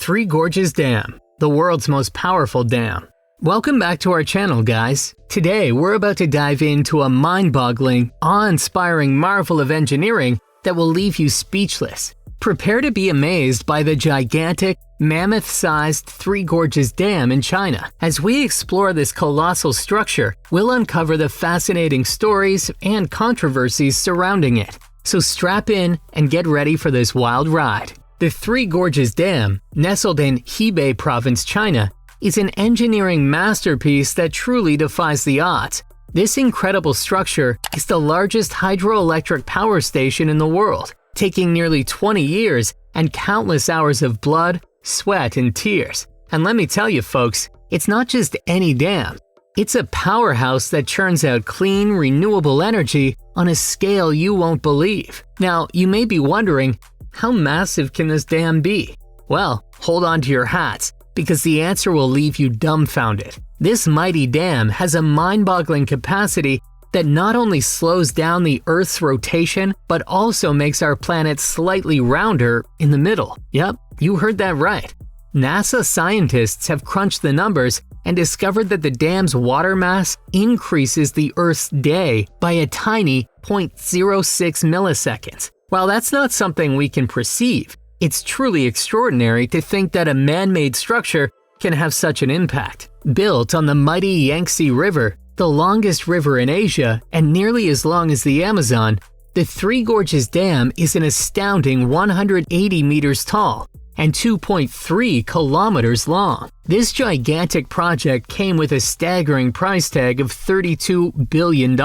Three Gorges Dam, the world's most powerful dam. Welcome back to our channel, guys. Today, we're about to dive into a mind-boggling, awe-inspiring marvel of engineering that will leave you speechless. Prepare to be amazed by the gigantic, mammoth-sized Three Gorges Dam in China. As we explore this colossal structure, we'll uncover the fascinating stories and controversies surrounding it. So strap in and get ready for this wild ride. The Three Gorges Dam, nestled in Hebei Province, China, is an engineering masterpiece that truly defies the odds. This incredible structure is the largest hydroelectric power station in the world, taking nearly 20 years and countless hours of blood, sweat, and tears. And let me tell you folks, it's not just any dam. It's a powerhouse that churns out clean, renewable energy on a scale you won't believe. Now, you may be wondering, how massive can this dam be? Well, hold on to your hats, because the answer will leave you dumbfounded. This mighty dam has a mind-boggling capacity that not only slows down the Earth's rotation, but also makes our planet slightly rounder in the middle. Yep, you heard that right. NASA scientists have crunched the numbers and discovered that the dam's water mass increases the Earth's day by a tiny 0.06 milliseconds. While that's not something we can perceive, it's truly extraordinary to think that a man-made structure can have such an impact. Built on the mighty Yangtze River, the longest river in Asia and nearly as long as the Amazon, the Three Gorges Dam is an astounding 180 meters tall and 2.3 kilometers long. This gigantic project came with a staggering price tag of $32 billion.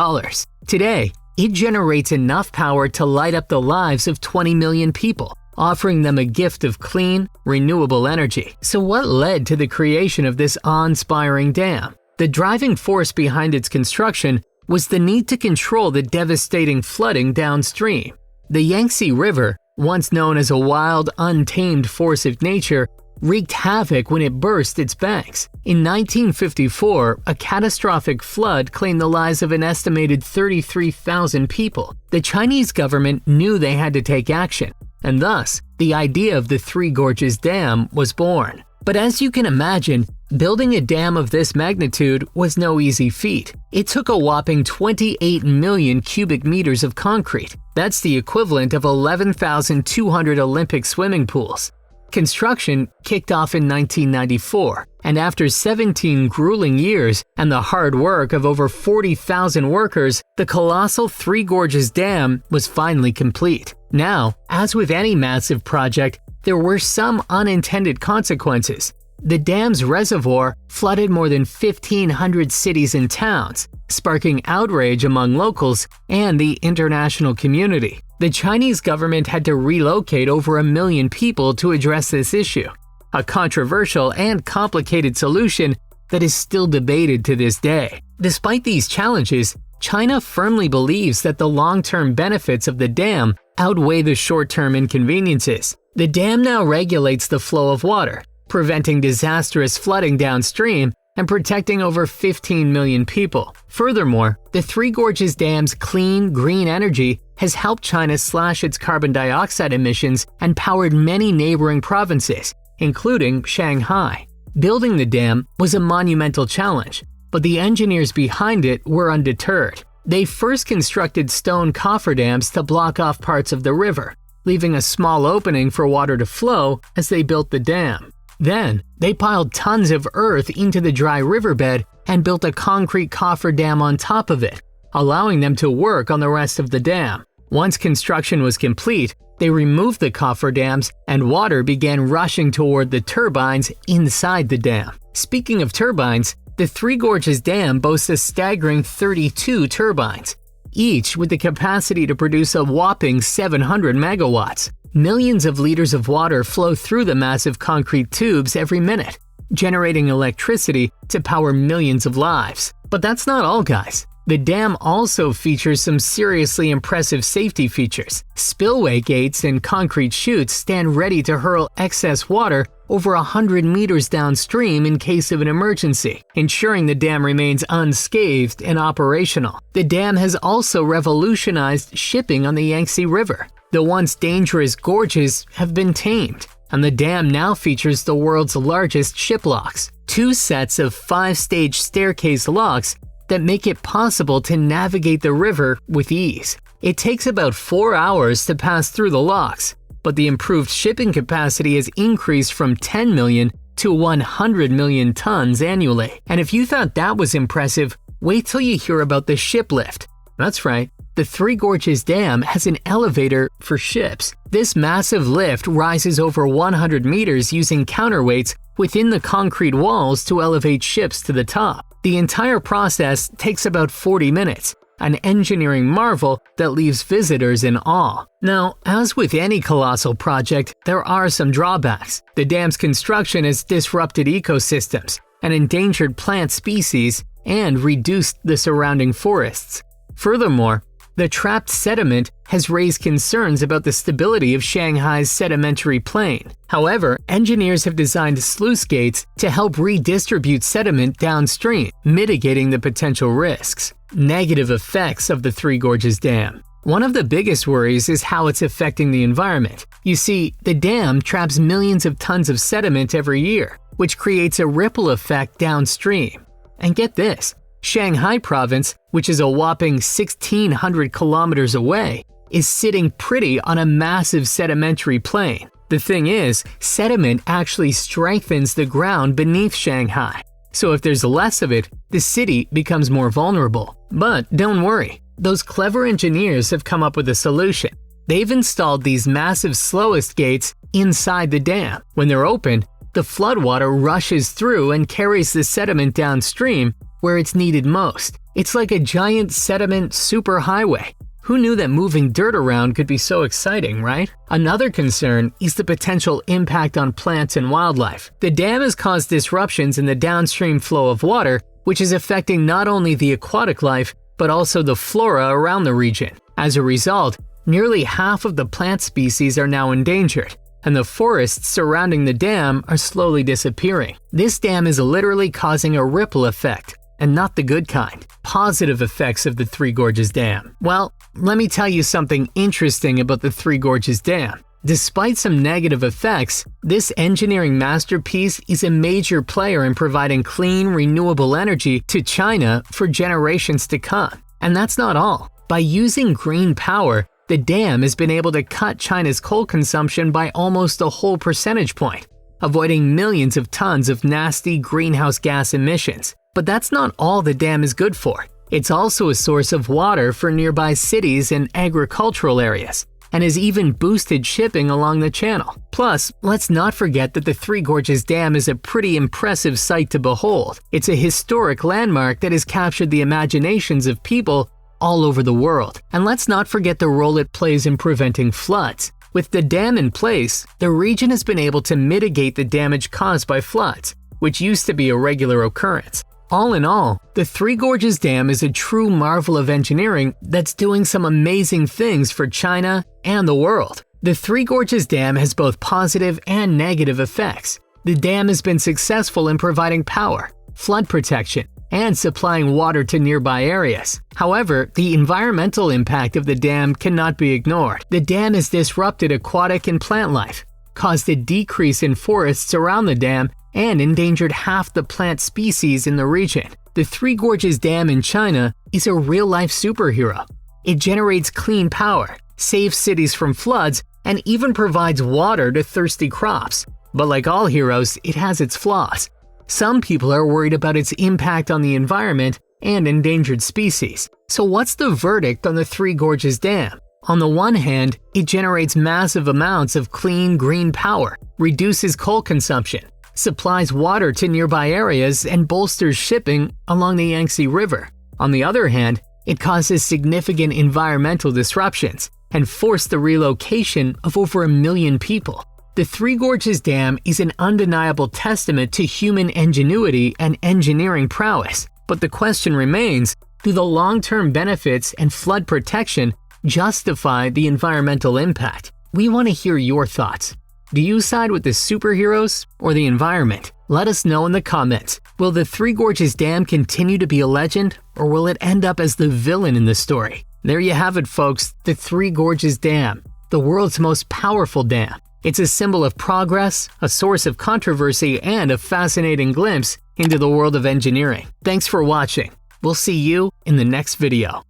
Today, it generates enough power to light up the lives of 20 million people, offering them a gift of clean, renewable energy. So what led to the creation of this awe-inspiring dam? The driving force behind its construction was the need to control the devastating flooding downstream. The Yangtze River, once known as a wild, untamed force of nature, wreaked havoc when it burst its banks. In 1954, a catastrophic flood claimed the lives of an estimated 33,000 people. The Chinese government knew they had to take action, and thus, the idea of the Three Gorges Dam was born. But as you can imagine, building a dam of this magnitude was no easy feat. It took a whopping 28 million cubic meters of concrete. That's the equivalent of 11,200 Olympic swimming pools. Construction kicked off in 1994, and after 17 grueling years and the hard work of over 40,000 workers, the colossal Three Gorges Dam was finally complete. Now, as with any massive project, there were some unintended consequences. The dam's reservoir flooded more than 1,500 cities and towns, sparking outrage among locals and the international community. The Chinese government had to relocate over 1 million people to address this issue, a controversial and complicated solution that is still debated to this day. Despite these challenges, China firmly believes that the long-term benefits of the dam outweigh the short-term inconveniences. The dam now regulates the flow of water, preventing disastrous flooding downstream and protecting over 15 million people. Furthermore, the Three Gorges Dam's clean, green energy has helped China slash its carbon dioxide emissions and powered many neighboring provinces, including Shanghai. Building the dam was a monumental challenge, but the engineers behind it were undeterred. They first constructed stone cofferdams to block off parts of the river, leaving a small opening for water to flow as they built the dam. Then, they piled tons of earth into the dry riverbed and built a concrete cofferdam on top of it, allowing them to work on the rest of the dam. Once construction was complete, they removed the cofferdams and water began rushing toward the turbines inside the dam. Speaking of turbines, the Three Gorges Dam boasts a staggering 32 turbines, each with the capacity to produce a whopping 700 megawatts. Millions of liters of water flow through the massive concrete tubes every minute, generating electricity to power millions of lives. But that's not all, guys. The dam also features some seriously impressive safety features. Spillway gates and concrete chutes stand ready to hurl excess water over 100 meters downstream in case of an emergency, ensuring the dam remains unscathed and operational. The dam has also revolutionized shipping on the Yangtze River. The once dangerous gorges have been tamed, and the dam now features the world's largest ship locks, 2 sets of 5-stage staircase locks that make it possible to navigate the river with ease. It takes about 4 hours to pass through the locks, but the improved shipping capacity has increased from 10 million to 100 million tons annually. And if you thought that was impressive, wait till you hear about the ship lift. That's right, the Three Gorges Dam has an elevator for ships. This massive lift rises over 100 meters using counterweights within the concrete walls to elevate ships to the top. The entire process takes about 40 minutes, an engineering marvel that leaves visitors in awe. Now, as with any colossal project, there are some drawbacks. The dam's construction has disrupted ecosystems, and endangered plant species, and reduced the surrounding forests. Furthermore, the trapped sediment has raised concerns about the stability of Shanghai's sedimentary plain. However, engineers have designed sluice gates to help redistribute sediment downstream, mitigating the potential risks. Negative effects of the Three Gorges Dam. One of the biggest worries is how it's affecting the environment. You see, the dam traps millions of tons of sediment every year, which creates a ripple effect downstream. And get this, Shanghai province, which is a whopping 1,600 kilometers away, is sitting pretty on a massive sedimentary plain. The thing is, sediment actually strengthens the ground beneath Shanghai. So if there's less of it, the city becomes more vulnerable. But don't worry, those clever engineers have come up with a solution. They've installed these massive sluice gates inside the dam. When they're open, the floodwater rushes through and carries the sediment downstream where it's needed most. It's like a giant sediment superhighway. Who knew that moving dirt around could be so exciting, right? Another concern is the potential impact on plants and wildlife. The dam has caused disruptions in the downstream flow of water, which is affecting not only the aquatic life, but also the flora around the region. As a result, nearly half of the plant species are now endangered, and the forests surrounding the dam are slowly disappearing. This dam is literally causing a ripple effect, and not the good kind. Positive effects of the Three Gorges Dam. Well, let me tell you something interesting about the Three Gorges Dam. Despite some negative effects, this engineering masterpiece is a major player in providing clean, renewable energy to China for generations to come. And that's not all. By using green power, the dam has been able to cut China's coal consumption by almost a whole percentage point, avoiding millions of tons of nasty greenhouse gas emissions. But that's not all the dam is good for. It's also a source of water for nearby cities and agricultural areas, and has even boosted shipping along the channel. Plus, let's not forget that the Three Gorges Dam is a pretty impressive sight to behold. It's a historic landmark that has captured the imaginations of people all over the world. And let's not forget the role it plays in preventing floods. With the dam in place, the region has been able to mitigate the damage caused by floods, which used to be a regular occurrence. All in all, the Three Gorges Dam is a true marvel of engineering that's doing some amazing things for China and the world. The Three Gorges Dam has both positive and negative effects. The dam has been successful in providing power, flood protection, and supplying water to nearby areas. However, the environmental impact of the dam cannot be ignored. The dam has disrupted aquatic and plant life, caused a decrease in forests around the dam, and endangered half the plant species in the region. The Three Gorges Dam in China is a real-life superhero. It generates clean power, saves cities from floods, and even provides water to thirsty crops. But like all heroes, it has its flaws. Some people are worried about its impact on the environment and endangered species. So what's the verdict on the Three Gorges Dam? On the one hand, it generates massive amounts of clean, green power, reduces coal consumption, supplies water to nearby areas, and bolsters shipping along the Yangtze River. On the other hand, it causes significant environmental disruptions and forced the relocation of over 1 million people. The Three Gorges Dam is an undeniable testament to human ingenuity and engineering prowess. But the question remains, do the long-term benefits and flood protection justify the environmental impact? We want to hear your thoughts. Do you side with the superheroes or the environment? Let us know in the comments. Will the Three Gorges Dam continue to be a legend, or will it end up as the villain in the story? There you have it, folks, the Three Gorges Dam, the world's most powerful dam. It's a symbol of progress, a source of controversy, and a fascinating glimpse into the world of engineering. Thanks for watching. We'll see you in the next video.